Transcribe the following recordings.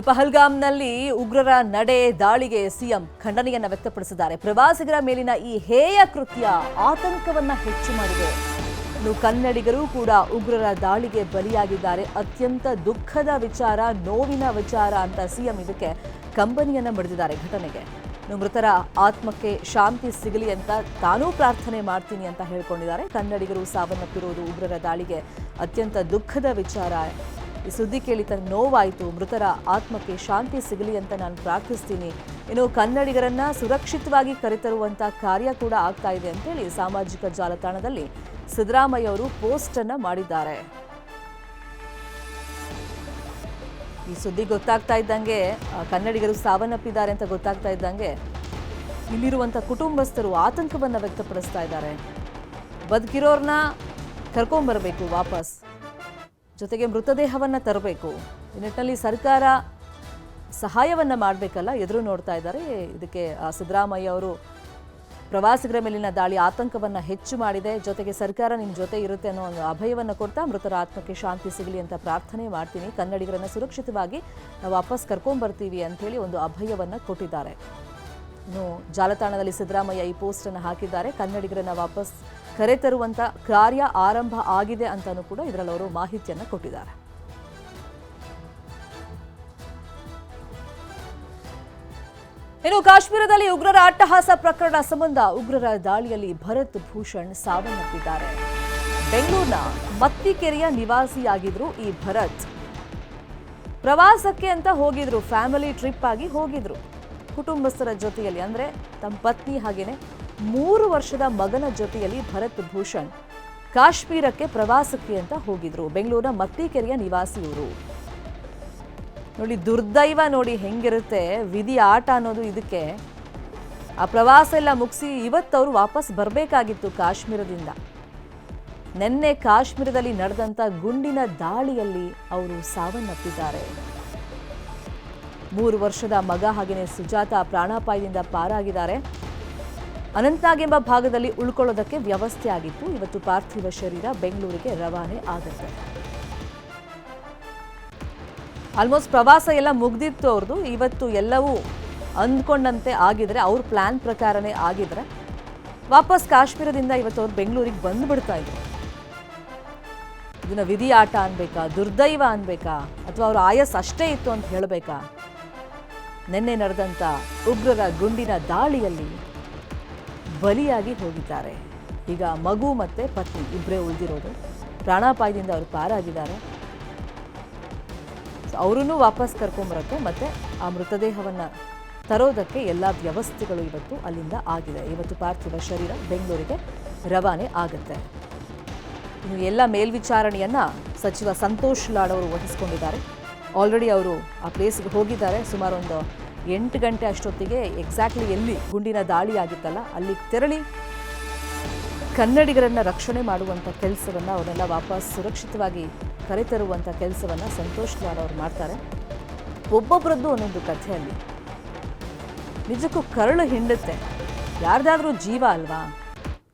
ಪಹಲ್ಗಾಮ್ನಲ್ಲಿ ಉಗ್ರರ ನಡೆ ದಾಳಿಗೆ ಸಿಎಂ ಖಂಡನೆಯನ್ನ ವ್ಯಕ್ತಪಡಿಸಿದ್ದಾರೆ. ಪ್ರವಾಸಿಗರ ಮೇಲಿನ ಈ ಹೇಯ ಕೃತ್ಯ ಆತಂಕವನ್ನ ಹೆಚ್ಚು ಮಾಡಿದೆ. ಕನ್ನಡಿಗರು ಕೂಡ ಉಗ್ರರ ದಾಳಿಗೆ ಬಲಿಯಾಗಿದ್ದಾರೆ. ಅತ್ಯಂತ ದುಃಖದ ವಿಚಾರ, ನೋವಿನ ವಿಚಾರ ಅಂತ ಸಿಎಂ ಇದಕ್ಕೆ ಕಂಬನಿಯನ್ನ ಮಿಡಿದಿದ್ದಾರೆ ಘಟನೆಗೆ. ಮೃತರ ಆತ್ಮಕ್ಕೆ ಶಾಂತಿ ಸಿಗಲಿ ಅಂತ ತಾನೂ ಪ್ರಾರ್ಥನೆ ಮಾಡ್ತೀನಿ ಅಂತ ಹೇಳ್ಕೊಂಡಿದ್ದಾರೆ. ಕನ್ನಡಿಗರು ಸಾವನ್ನಪ್ಪಿರುವುದು ಉಗ್ರರ ದಾಳಿಗೆ ಅತ್ಯಂತ ದುಃಖದ ವಿಚಾರ. ಈ ಸುದ್ದಿ ಕೇಳಿ ತನಗೆ ನೋವಾಯಿತು. ಮೃತರ ಆತ್ಮಕ್ಕೆ ಶಾಂತಿ ಸಿಗಲಿ ಅಂತ ನಾನು ಪ್ರಾರ್ಥಿಸ್ತೀನಿ. ಇನ್ನು ಕನ್ನಡಿಗರನ್ನ ಸುರಕ್ಷಿತವಾಗಿ ಕರೆತರುವಂತ ಕಾರ್ಯ ಕೂಡ ಆಗ್ತಾ ಇದೆ ಅಂತೇಳಿ ಸಾಮಾಜಿಕ ಜಾಲತಾಣದಲ್ಲಿ ಸಿದ್ದರಾಮಯ್ಯ ಅವರು ಪೋಸ್ಟ್ ಅನ್ನ ಮಾಡಿದ್ದಾರೆ. ಈ ಸುದ್ದಿ ಗೊತ್ತಾಗ್ತಾ ಇದ್ದಂಗೆ, ಕನ್ನಡಿಗರು ಸಾವನ್ನಪ್ಪಿದ್ದಾರೆ ಅಂತ ಗೊತ್ತಾಗ್ತಾ ಇದ್ದಂಗೆ ಇಲ್ಲಿರುವಂತ ಕುಟುಂಬಸ್ಥರು ಆತಂಕವನ್ನ ವ್ಯಕ್ತಪಡಿಸ್ತಾ ಇದ್ದಾರೆ. ಬದುಕಿರೋರ್ನ ಕರ್ಕೊಂಡ್ಬರ್ಬೇಕು ವಾಪಸ್, ಜೊತೆಗೆ ಮೃತದೇಹವನ್ನ ತರಬೇಕು. ಈ ನಿಟ್ಟಿನಲ್ಲಿ ಸರ್ಕಾರ ಸಹಾಯವನ್ನ ಮಾಡಬೇಕಲ್ಲ, ಎದುರು ನೋಡ್ತಾ ಇದ್ದಾರೆ. ಇದಕ್ಕೆ ಸಿದ್ದರಾಮಯ್ಯ ಅವರು ಪ್ರವಾಸಿಗರ ಮೇಲಿನ ದಾಳಿ ಆತಂಕವನ್ನ ಹೆಚ್ಚು ಮಾಡಿದೆ, ಜೊತೆಗೆ ಸರ್ಕಾರ ನಿಮ್ಮ ಜೊತೆ ಇರುತ್ತೆ ಅನ್ನೋ ಒಂದು ಅಭಯವನ್ನು ಕೊಡ್ತಾ ಮೃತರ ಆತ್ಮಕ್ಕೆ ಶಾಂತಿ ಸಿಗಲಿ ಅಂತ ಪ್ರಾರ್ಥನೆ ಮಾಡ್ತೀನಿ, ಕನ್ನಡಿಗರನ್ನ ಸುರಕ್ಷಿತವಾಗಿ ನಾವು ವಾಪಸ್ ಕರ್ಕೊಂಡ್ಬರ್ತೀವಿ ಅಂತ ಹೇಳಿ ಒಂದು ಅಭಯವನ್ನ ಕೊಟ್ಟಿದ್ದಾರೆ. ಇನ್ನು ಜಾಲತಾಣದಲ್ಲಿ ಸಿದ್ದರಾಮಯ್ಯ ಈ ಪೋಸ್ಟ್ ಅನ್ನು ಹಾಕಿದ್ದಾರೆ. ಕನ್ನಡಿಗರನ್ನ ವಾಪಸ್ ಕರೆತರುವಂತ ಕಾರ್ಯ ಆರಂಭ ಆಗಿದೆ ಅಂತಾನೂ ಕೂಡ ಇದರಲ್ಲಿ ಅವರು ಮಾಹಿತಿಯನ್ನ ಕೊಟ್ಟಿದ್ದಾರೆ. ಇನ್ನು ಕಾಶ್ಮೀರದಲ್ಲಿ ಉಗ್ರರ ಅಟ್ಟಹಾಸ ಪ್ರಕರಣ ಸಂಬಂಧ ಉಗ್ರರ ದಾಳಿಯಲ್ಲಿ ಭರತ್ ಭೂಷಣ್ ಸಾವನ್ನಪ್ಪಿದ್ದಾರೆ. ಬೆಂಗಳೂರಿನ ಮತ್ತಿಕೆರೆಯ ನಿವಾಸಿಯಾಗಿದ್ರು ಈ ಭರತ್. ಪ್ರವಾಸಕ್ಕೆ ಅಂತ ಹೋಗಿದ್ರು, ಫ್ಯಾಮಿಲಿ ಟ್ರಿಪ್ ಆಗಿ ಹೋಗಿದ್ರು ಕುಟುಂಬಸ್ಥರ ಜೊತೆಯಲ್ಲಿ, ಅಂದ್ರೆ ತಮ್ಮ ಪತ್ನಿ ಹಾಗೇನೆ 3 ವರ್ಷದ ಮಗನ ಜೊತೆಯಲ್ಲಿ ಭರತ್ ಭೂಷಣ್ ಕಾಶ್ಮೀರಕ್ಕೆ ಪ್ರವಾಸಕ್ಕೆ ಅಂತ ಹೋಗಿದ್ರು. ಬೆಂಗಳೂರಿನ ಮತ್ತಿಕೆರೆಯ ನಿವಾಸಿ ಇವರು. ನೋಡಿ, ದುರ್ದೈವ ನೋಡಿ ಹೆಂಗಿರುತ್ತೆ, ವಿಧಿ ಆಟ ಅನ್ನೋದು ಇದಕ್ಕೆ. ಆ ಪ್ರವಾಸ ಎಲ್ಲ ಮುಗಿಸಿ ಇವತ್ತವರು ವಾಪಸ್ ಬರಬೇಕಾಗಿತ್ತು ಕಾಶ್ಮೀರದಿಂದ. ನಿನ್ನೆ ಕಾಶ್ಮೀರದಲ್ಲಿ ನಡೆದಂತ ಗುಂಡಿನ ದಾಳಿಯಲ್ಲಿ ಅವರು ಸಾವನ್ನಪ್ಪಿದ್ದಾರೆ. 3 ವರ್ಷದ ಮಗ ಹಾಗೆಯೇ ಸುಜಾತ ಪ್ರಾಣಾಪಾಯದಿಂದ ಪಾರಾಗಿದ್ದಾರೆ. ಅನಂತನಾಗ್ ಎಂಬ ಭಾಗದಲ್ಲಿ ಉಳ್ಕೊಳ್ಳೋದಕ್ಕೆ ವ್ಯವಸ್ಥೆ ಆಗಿತ್ತು. ಇವತ್ತು ಪಾರ್ಥಿವ ಶರೀರ ಬೆಂಗಳೂರಿಗೆ ರವಾನೆ ಆಗುತ್ತೆ. ಆಲ್ಮೋಸ್ಟ್ ಪ್ರವಾಸ ಎಲ್ಲ ಮುಗ್ದಿತ್ತು ಅವ್ರದ್ದು. ಇವತ್ತು ಎಲ್ಲವೂ ಅಂದ್ಕೊಂಡಂತೆ ಆಗಿದ್ರೆ, ಅವ್ರ ಪ್ಲಾನ್ ಪ್ರಕಾರನೇ ಆಗಿದ್ರೆ ವಾಪಸ್ ಕಾಶ್ಮೀರದಿಂದ ಇವತ್ತು ಅವ್ರು ಬೆಂಗಳೂರಿಗೆ ಬಂದ್ಬಿಡ್ತಾ ಇದ್ರು. ಇದನ್ನ ವಿಧಿ ಆಟ ಅನ್ಬೇಕಾ, ದುರ್ದೈವ ಅನ್ಬೇಕಾ, ಅಥವಾ ಅವ್ರ ಆಯಸ್ ಅಷ್ಟೇ ಇತ್ತು ಅಂತ ಹೇಳಬೇಕಾ? ನಿನ್ನೆ ನಡೆದಂತ ಉಗ್ರರ ಗುಂಡಿನ ದಾಳಿಯಲ್ಲಿ ಬಲಿಯಾಗಿ ಹೋಗಿದ್ದಾರೆ. ಈಗ ಮಗು ಮತ್ತೆ ಪತ್ನಿ ಇಬ್ಬರೇ ಉಳಿದಿರೋದು. ಪ್ರಾಣಾಪಾಯದಿಂದ ಅವರು ಪಾರಾಗಿದ್ದಾರೆ. ಅವರನ್ನು ವಾಪಸ್ ಕರ್ಕೊಂಬರಕ್ಕೆ ಮತ್ತೆ ಆ ಮೃತದೇಹವನ್ನು ತರೋದಕ್ಕೆ ಎಲ್ಲ ವ್ಯವಸ್ಥೆಗಳು ಇವತ್ತು ಅಲ್ಲಿಂದ ಆಗಿದೆ. ಇವತ್ತು ಪಾರ್ಥಿವ ಶರೀರ ಬೆಂಗಳೂರಿಗೆ ರವಾನೆ ಆಗುತ್ತೆ. ಇನ್ನು ಎಲ್ಲ ಮೇಲ್ವಿಚಾರಣೆಯನ್ನ ಸಚಿವ ಸಂತೋಷ್ ಲಾಡ್ ಅವರು ವಹಿಸಿಕೊಂಡಿದ್ದಾರೆ. ಆಲ್ರೆಡಿ ಅವರು ಆ ಪ್ಲೇಸ್ಗೆ ಹೋಗಿದ್ದಾರೆ. ಸುಮಾರು ಒಂದು 8 ಗಂಟೆ ಅಷ್ಟೊತ್ತಿಗೆ ಎಕ್ಸಾಕ್ಟ್ಲಿ ಎಲ್ಲಿ ಗುಂಡಿನ ದಾಳಿ ಆಗಿತ್ತಲ್ಲ ಅಲ್ಲಿ ತೆರಳಿ ಕನ್ನಡಿಗರನ್ನ ರಕ್ಷಣೆ ಮಾಡುವಂಥ ಕೆಲಸವನ್ನು, ಅವನ್ನೆಲ್ಲ ವಾಪಸ್ ಸುರಕ್ಷಿತವಾಗಿ ಕರೆತರುವಂಥ ಕೆಲಸವನ್ನು ಸಂತೋಷ್ ಲಾಡ್ ಅವರು ಮಾಡ್ತಾರೆ. ಒಬ್ಬೊಬ್ಬರದ್ದು ಒಂದೊಂದು ಕಥೆಯಲ್ಲಿ ನಿಜಕ್ಕೂ ಕರಳು ಹಿಂಡುತ್ತೆ. ಯಾರ್ದಾದ್ರೂ ಜೀವ ಅಲ್ವಾ?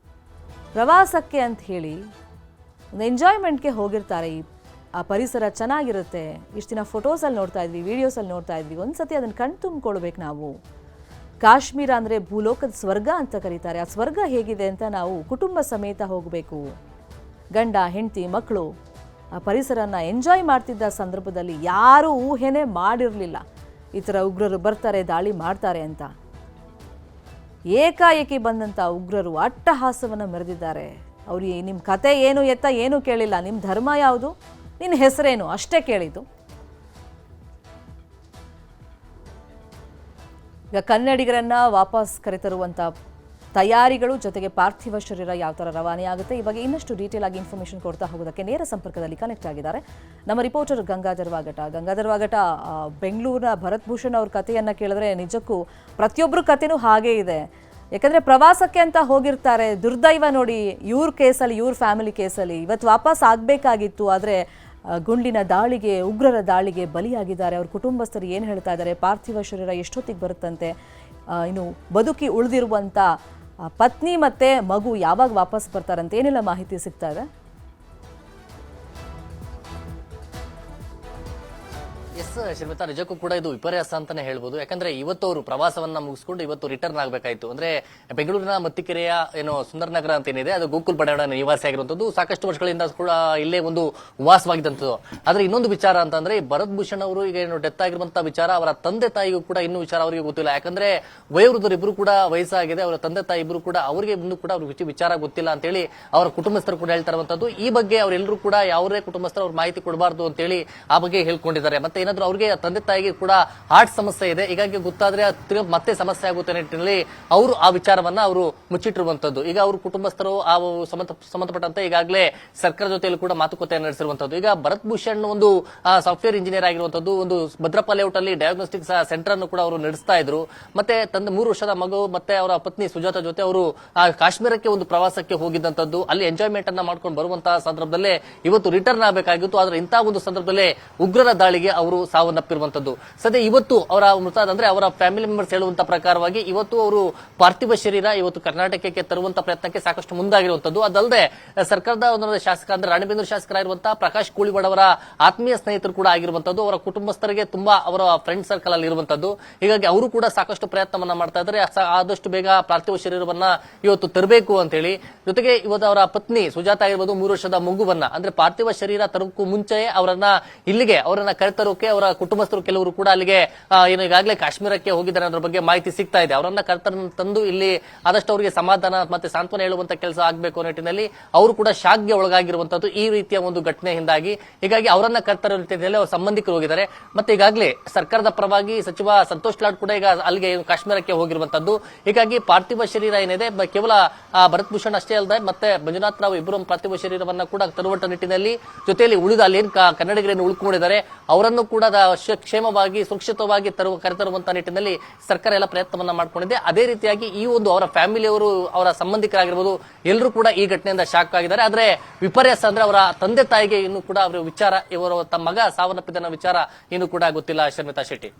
ಪ್ರವಾಸಕ್ಕೆ ಅಂತ ಹೇಳಿ ಒಂದು ಎಂಜಾಯ್ಮೆಂಟ್ಗೆ ಹೋಗಿರ್ತಾರೆ. ಆ ಪರಿಸರ ಚೆನ್ನಾಗಿರುತ್ತೆ. ಇಷ್ಟು ದಿನ ಫೋಟೋಸಲ್ಲಿ ನೋಡ್ತಾ ಇದ್ವಿ, ವಿಡಿಯೋಸಲ್ಲಿ ನೋಡ್ತಾ ಇದ್ವಿ. ಒಂದ್ಸತಿ ಅದನ್ನು ಕಣ್ ತುಂಬಿಕೊಳ್ಬೇಕು ನಾವು. ಕಾಶ್ಮೀರ ಅಂದರೆ ಭೂಲೋಕದ ಸ್ವರ್ಗ ಅಂತ ಕರೀತಾರೆ. ಆ ಸ್ವರ್ಗ ಹೇಗಿದೆ ಅಂತ ನಾವು ಕುಟುಂಬ ಸಮೇತ ಹೋಗಬೇಕು. ಗಂಡ, ಹೆಂಡತಿ, ಮಕ್ಕಳು ಆ ಪರಿಸರನ ಎಂಜಾಯ್ ಮಾಡ್ತಿದ್ದ ಸಂದರ್ಭದಲ್ಲಿ ಯಾರೂ ಊಹೆನೇ ಮಾಡಿರಲಿಲ್ಲ ಈ ಥರ ಉಗ್ರರು ಬರ್ತಾರೆ, ದಾಳಿ ಮಾಡ್ತಾರೆ ಅಂತ. ಏಕಾಏಕಿ ಬಂದಂಥ ಉಗ್ರರು ಅಟ್ಟಹಾಸವನ್ನು ಮೆರೆದಿದ್ದಾರೆ. ಅವ್ರಿಗೆ ನಿಮ್ಮ ಕತೆ ಏನು ಎತ್ತ ಏನೂ ಕೇಳಿಲ್ಲ. ನಿಮ್ಮ ಧರ್ಮ ಯಾವುದು, ನಿನ್ನ ಹೆಸರೇನು ಅಷ್ಟೇ ಕೇಳಿದ್ದು. ಈಗ ಕನ್ನಡಿಗರನ್ನ ವಾಪಸ್ ಕರೆತರುವಂಥ ತಯಾರಿಗಳು, ಜೊತೆಗೆ ಪಾರ್ಥಿವ ಶರೀರ ಯಾವ ಥರ ರವಾನೆ ಆಗುತ್ತೆ, ಈ ಬಗ್ಗೆ ಇನ್ನಷ್ಟು ಡೀಟೇಲ್ ಆಗಿ ಇನ್ಫಾರ್ಮೇಷನ್ ಕೊಡ್ತಾ ಹೋಗೋದಕ್ಕೆ ನೇರ ಸಂಪರ್ಕದಲ್ಲಿ ಕನೆಕ್ಟ್ ಆಗಿದ್ದಾರೆ ನಮ್ಮ ರಿಪೋರ್ಟರ್ ಗಂಗಾಧರ್ ವಾಗಟ. ಬೆಂಗಳೂರಿನ ಭರತ್ ಭೂಷಣ್ ಅವ್ರ ಕಥೆಯನ್ನು ಕೇಳಿದ್ರೆ ನಿಜಕ್ಕೂ ಪ್ರತಿಯೊಬ್ಬರ ಕಥೆನೂ ಹಾಗೇ ಇದೆ. ಯಾಕಂದರೆ ಪ್ರವಾಸಕ್ಕೆ ಅಂತ ಹೋಗಿರ್ತಾರೆ. ದುರ್ದೈವ ನೋಡಿ, ಇವ್ರ ಕೇಸಲ್ಲಿ, ಇವ್ರ ಫ್ಯಾಮಿಲಿ ಕೇಸಲ್ಲಿ ಇವತ್ತು ವಾಪಸ್ ಆಗಬೇಕಾಗಿತ್ತು. ಆದರೆ ಗುಂಡಿನ ದಾಳಿಗೆ, ಉಗ್ರರ ದಾಳಿಗೆ ಬಲಿಯಾಗಿದ್ದಾರೆ. ಅವ್ರ ಕುಟುಂಬಸ್ಥರು ಏನು ಹೇಳ್ತಾ ಇದ್ದಾರೆ, ಪಾರ್ಥಿವ ಶರೀರ ಎಷ್ಟೊತ್ತಿಗೆ ಬರುತ್ತಂತೆ, ಇನ್ನು ಬದುಕಿ ಉಳಿದಿರುವಂಥ ಪತ್ನಿ ಮತ್ತು ಮಗು ಯಾವಾಗ ವಾಪಸ್ ಬರ್ತಾರಂತ ಏನೆಲ್ಲ ಮಾಹಿತಿ ಸಿಗ್ತಾ ಇದೆ? ಎಸ್ ಶ್ರೀಮತಾ, ನಿಜಕ್ಕೂ ಕೂಡ ಇದು ವಿಪರ್ಯಾಸ ಅಂತಾನೆ ಹೇಳ್ಬೋದು. ಯಾಕಂದ್ರೆ ಇವತ್ತು ಅವರು ಪ್ರವಾಸವನ್ನ ಮುಗಿಸ್ಕೊಂಡು ಇವತ್ತು ರಿಟರ್ನ್ ಆಗಬೇಕಾಯ್ತು. ಅಂದ್ರೆ ಬೆಂಗಳೂರಿನ ಮತ್ತಿಕೆರೆಯ ಏನು ಸುಂದರನಗರ ಅಂತ ಏನಿದೆ, ಅದು ಗೋಕುಲ್ ಬಡಾವಣೆ ನಿವಾಸಿ ಆಗಿರುವಂತದ್ದು, ಸಾಕಷ್ಟು ವರ್ಷಗಳಿಂದ ಕೂಡ ಇಲ್ಲೇ ಒಂದು ವಾಸವಾಗಿದ್ದಂಥದ್ದು. ಆದ್ರೆ ಇನ್ನೊಂದು ವಿಚಾರ ಅಂತಂದ್ರೆ, ಭರತ್ ಭೂಷಣ್ ಅವರು ಈಗ ಏನು ಡೆತ್ ಆಗಿರುವಂತಹ ವಿಚಾರ, ಅವರ ತಂದೆ ತಾಯಿಗೂ ಕೂಡ ಇನ್ನೂ ವಿಚಾರ ಅವರಿಗೆ ಗೊತ್ತಿಲ್ಲ. ಯಾಕಂದ್ರೆ ವಯೋವೃದ್ಧರು ಇಬ್ರು ಕೂಡ ವಯಸ್ಸಾಗಿದೆ, ಅವರ ತಂದೆ ತಾಯಿ ಇಬ್ರು ಕೂಡ ಅವರಿಗೆ ಇನ್ನೂ ಕೂಡ ಅವ್ರ ವಿಚಾರ ಗೊತ್ತಿಲ್ಲ ಅಂತೇಳಿ ಅವರ ಕುಟುಂಬಸ್ಥರು ಕೂಡ ಹೇಳ್ತಾ ಇರುವಂತದ್ದು. ಈ ಬಗ್ಗೆ ಅವರೆಲ್ಲರೂ ಕೂಡ ಯಾವುದೇ ಕುಟುಂಬಸ್ಥರು ಅವ್ರ ಮಾಹಿತಿ ಕೊಡಬಾರ್ದು ಅಂತೇಳಿ ಆ ಬಗ್ಗೆ ಹೇಳ್ಕೊಂಡಿದ್ದಾರೆ. ಮತ್ತೆ ಏನಾದ್ರು ಅವ್ರಿಗೆ ತಂದೆ ತಾಯಿಗೆ ಕೂಡ ಹಾರ್ಟ್ ಸಮಸ್ಯೆ ಇದೆ, ಹೀಗಾಗಿ ಗೊತ್ತಾದ್ರೆ ಮತ್ತೆ ಸಮಸ್ಯೆ ಆಗುತ್ತೆ ನಿಟ್ಟಿನಲ್ಲಿ ಅವರು ಆ ವಿಚಾರವನ್ನ ಅವರು ಮುಚ್ಚಿಟ್ಟಿರುವಂತದ್ದು. ಈಗ ಅವರು ಕುಟುಂಬಸ್ಥರು ಆ ಸಂಬಂಧಪಟ್ಟಂತೆ ಈಗಾಗಲೇ ಸರ್ಕಾರ ಜೊತೆಯಲ್ಲಿ ಕೂಡ ಮಾತುಕತೆ ನಡೆಸಿರುವಂತದ್ದು. ಈಗ ಭರತ್ ಭೂಷಣ್ ಒಂದು ಸಾಫ್ಟ್ವೇರ್ ಇಂಜಿನಿಯರ್ ಆಗಿರುವಂತದ್ದು, ಒಂದು ಭದ್ರಪ್ಪ ಲೇಔಟ್ ಅಲ್ಲಿ ಡಯಾಗ್ನೋಸ್ಟಿಕ್ ಸೆಂಟರ್ ಅನ್ನು ಕೂಡ ಅವರು ನಡೆಸ್ತಾ ಇದ್ರು. ಮತ್ತೆ 3 ವರ್ಷದ ಮಗು ಮತ್ತೆ ಅವರ ಪತ್ನಿ ಸುಜಾತ ಜೊತೆ ಅವರು ಕಾಶ್ಮೀರಕ್ಕೆ ಒಂದು ಪ್ರವಾಸಕ್ಕೆ ಹೋಗಿದ್ದಂತದ್ದು. ಅಲ್ಲಿ ಎಂಜಾಯ್ಮೆಂಟ್ ಅನ್ನ ಮಾಡ್ಕೊಂಡು ಬರುವಂತಹ ಸಂದರ್ಭದಲ್ಲೇ ಇವತ್ತು ರಿಟರ್ನ್ ಆಗಬೇಕಾಗಿತ್ತು. ಆದ್ರೆ ಇಂತಹ ಒಂದು ಸಂದರ್ಭದಲ್ಲೇ ಉಗ್ರರ ದಾಳಿಗೆ ಅವರು ಸಾವನ್ನಪ್ಪಿರುವಂತದ್ದು. ಸದ್ಯ ಇವತ್ತು ಅವರ ಅಂದ್ರೆ ಅವರ ಫ್ಯಾಮಿಲಿ ಮೆಂಬರ್ಸ್ ಹೇಳುವಂತ ಪ್ರಕಾರವಾಗಿ ಇವತ್ತು ಅವರು ಪಾರ್ಥಿವ ಶರೀರ ಇವತ್ತು ಕರ್ನಾಟಕಕ್ಕೆ ತರುವಂತ ಪ್ರಯತ್ನಕ್ಕೆ ಸಾಕಷ್ಟು ಮುಂದಾಗಿರುವಂತದ್ದು. ಅದಲ್ಲದೆ ಸರ್ಕಾರದ ಒಂದು ಶಾಸಕ ಅಂದ್ರೆ ರಾಣೆಬೆನ್ನೂರು ಶಾಸಕರಾಗಿರುವಂತಹ ಪ್ರಕಾಶ್ ಕೋಳಿವಾಡ್ ಅವರ ಆತ್ಮೀಯ ಸ್ನೇಹಿತರು ಕೂಡ ಆಗಿರುವಂತದ್ದು, ಅವರ ಕುಟುಂಬಸ್ಥರಿಗೆ ತುಂಬಾ ಅವರ ಫ್ರೆಂಡ್ ಸರ್ಕಲ್ ಅಲ್ಲಿ ಇರುವಂತದ್ದು. ಹೀಗಾಗಿ ಅವರು ಕೂಡ ಸಾಕಷ್ಟು ಪ್ರಯತ್ನವನ್ನ ಮಾಡ್ತಾ ಇದ್ದಾರೆ, ಆದಷ್ಟು ಬೇಗ ಪಾರ್ಥಿವ ಶರೀರವನ್ನ ಇವತ್ತು ತರಬೇಕು ಅಂತ ಹೇಳಿ. ಜೊತೆಗೆ ಇವತ್ತು ಅವರ ಪತ್ನಿ ಸುಜಾತ ಆಗಿರ್ಬೋದು 3 ವರ್ಷದ ಮಗುವನ್ನ ಅಂದ್ರೆ ಪಾರ್ಥಿವ ಶರೀರ ತರೋಕ್ಕೂ ಮುಂಚೆ ಅವರನ್ನ ಇಲ್ಲಿಗೆ ಅವರನ್ನ ಕರೆತರೋಕೆ ಅವರ ಕುಟುಂಬಸ್ಥರು ಕೆಲವರು ಕೂಡ ಅಲ್ಲಿಗೆ ಏನು ಈಗಾಗಲೇ ಕಾಶ್ಮೀರಕ್ಕೆ ಹೋಗಿದ್ದಾರೆ ಅನ್ನೋದ್ರ ಬಗ್ಗೆ ಮಾಹಿತಿ ಸಿಗ್ತಾ ಇದೆ. ಅವರನ್ನ ತಂದು ಇಲ್ಲಿ ಆದಷ್ಟು ಅವರಿಗೆ ಸಮಾಧಾನ ಮತ್ತೆ ಸಾಂತ್ವನ ಹೇಳುವಂತ ಕೆಲಸ ಆಗ್ಬೇಕು ಅನ್ನೋ ನಿಟ್ಟಿನಲ್ಲಿ ಅವರು ಕೂಡ ಶಾಕ್ಗೆ ಒಳಗಾಗಿರುವಂತದ್ದು ಈ ರೀತಿಯ ಒಂದು ಘಟನೆಯಿಂದಾಗಿ. ಹೀಗಾಗಿ ಅವರನ್ನ ಕರ್ತರೋ ನಿಟ್ಟಿನಲ್ಲಿ ಅವರ ಸಂಬಂಧಿಕರು ಹೋಗಿದ್ದಾರೆ. ಮತ್ತೆ ಈಗಾಗಲೇ ಸರ್ಕಾರದ ಪರವಾಗಿ ಸಚಿವ ಸಂತೋಷ್ ಲಾಡ್ ಕೂಡ ಈಗ ಅಲ್ಲಿಗೆ ಕಾಶ್ಮೀರಕ್ಕೆ ಹೋಗಿರುವಂತದ್ದು. ಹೀಗಾಗಿ ಪಾರ್ಥಿವ ಶರೀರ ಏನಿದೆ ಕೇವಲ ಭರತ್ ಭೂಷಣ್ ಅಷ್ಟೇ ಅಲ್ಲದೆ ಮತ್ತೆ ಮಂಜುನಾಥ್ ರಾವ್ ಇಬ್ಬರು ಪಾರ್ಥಿವ ಶರೀರವನ್ನ ಕೂಡ ತರುವಂತ ನಿಟ್ಟಿನಲ್ಲಿ ಜೊತೆಯಲ್ಲಿ ಉಳಿದ ಅಲ್ಲಿ ಕನ್ನಡಿಗರೇನು ಉಳ್ಕೊಂಡಿದ್ದಾರೆ ಅವರನ್ನು ಕೂಡ ಕ್ಷೇಮವಾಗಿ ಸುರಕ್ಷಿತವಾಗಿ ಕರೆತರುವಂತ ನಿಟ್ಟಿನಲ್ಲಿ ಸರ್ಕಾರ ಎಲ್ಲ ಪ್ರಯತ್ನವನ್ನ ಮಾಡ್ಕೊಂಡಿದೆ. ಅದೇ ರೀತಿಯಾಗಿ ಈ ಒಂದು ಅವರ ಫ್ಯಾಮಿಲಿಯವರು ಅವರ ಸಂಬಂಧಿಕರಾಗಿರ್ಬೋದು ಎಲ್ಲರೂ ಕೂಡ ಈ ಘಟನೆಯಿಂದ ಶಾಕ್ ಆಗಿದ್ದಾರೆ. ಆದ್ರೆ ವಿಪರ್ಯಾಸ ಅಂದ್ರೆ ಅವರ ತಂದೆ ತಾಯಿಗೆ ಇನ್ನು ಕೂಡ ಅವರ ವಿಚಾರ, ಇವರ ತಮ್ಮ ಮಗ ಸಾವನ್ನಪ್ಪಿದ ವಿಚಾರ ಇನ್ನು ಕೂಡ ಗೊತ್ತಿಲ್ಲ. ಶರ್ಮಿತಾ ಶೆಟ್ಟಿ.